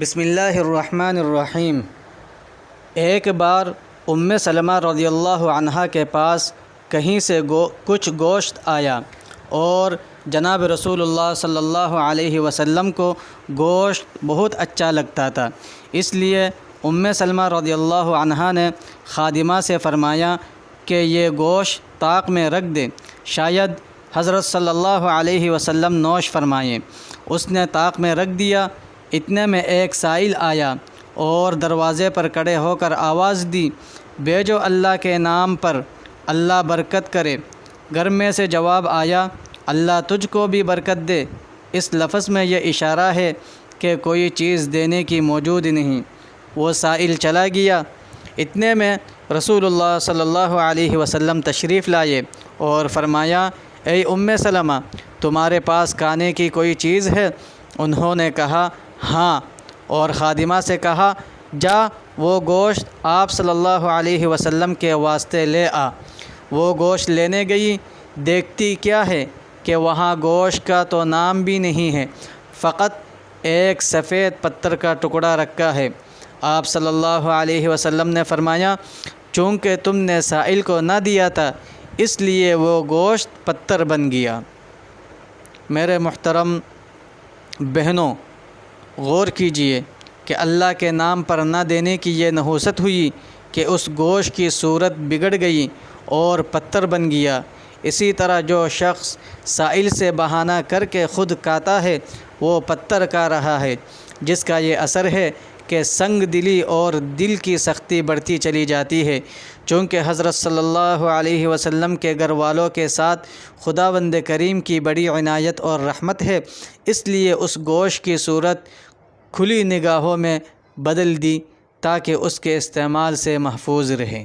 بسم اللہ الرحمن الرحیم۔ ایک بار سلمہ رضی اللہ عنہا کے پاس کہیں سے کچھ گوشت آیا اور جناب رسول اللہ صلی اللہ علیہ وسلم کو گوشت بہت اچھا لگتا تھا، اس لیے سلمہ رضی اللہ عنہا نے خادمہ سے فرمایا کہ یہ گوشت طاق میں رکھ دے، شاید حضرت صلی اللہ علیہ وسلم نوش فرمائیں۔ اس نے طاق میں رکھ دیا۔ اتنے میں ایک سائل آیا اور دروازے پر کھڑے ہو کر آواز دی، بھیجو اللہ کے نام پر، اللہ برکت کرے۔ گھر میں سے جواب آیا، اللہ تجھ کو بھی برکت دے۔ اس لفظ میں یہ اشارہ ہے کہ کوئی چیز دینے کی موجود نہیں۔ وہ سائل چلا گیا۔ اتنے میں رسول اللہ صلی اللہ علیہ وسلم تشریف لائے اور فرمایا، اے سلمہ، تمہارے پاس کھانے کی کوئی چیز ہے؟ انہوں نے کہا ہاں، اور خادمہ سے کہا، جا وہ گوشت آپ صلی اللہ علیہ وسلم کے واسطے لے آ۔ وہ گوشت لینے گئی، دیکھتی کیا ہے کہ وہاں گوشت کا تو نام بھی نہیں ہے، فقط ایک سفید پتھر کا ٹکڑا رکھا ہے۔ آپ صلی اللہ علیہ وسلم نے فرمایا، چونکہ تم نے سائل کو نہ دیا تھا اس لیے وہ گوشت پتھر بن گیا۔ میرے محترم بہنوں، غور کیجئے کہ اللہ کے نام پر نہ دینے کی یہ نحوست ہوئی کہ اس گوشت کی صورت بگڑ گئی اور پتھر بن گیا۔ اسی طرح جو شخص سائل سے بہانہ کر کے خود کھاتا ہے وہ پتھر کھا رہا ہے، جس کا یہ اثر ہے کہ سنگ دلی اور دل کی سختی بڑھتی چلی جاتی ہے۔ چونکہ حضرت صلی اللہ علیہ وسلم کے گھر والوں کے ساتھ خداوند کریم کی بڑی عنایت اور رحمت ہے، اس لیے اس گوشت کی صورت کھلی نگاہوں میں بدل دی تاکہ اس کے استعمال سے محفوظ رہے۔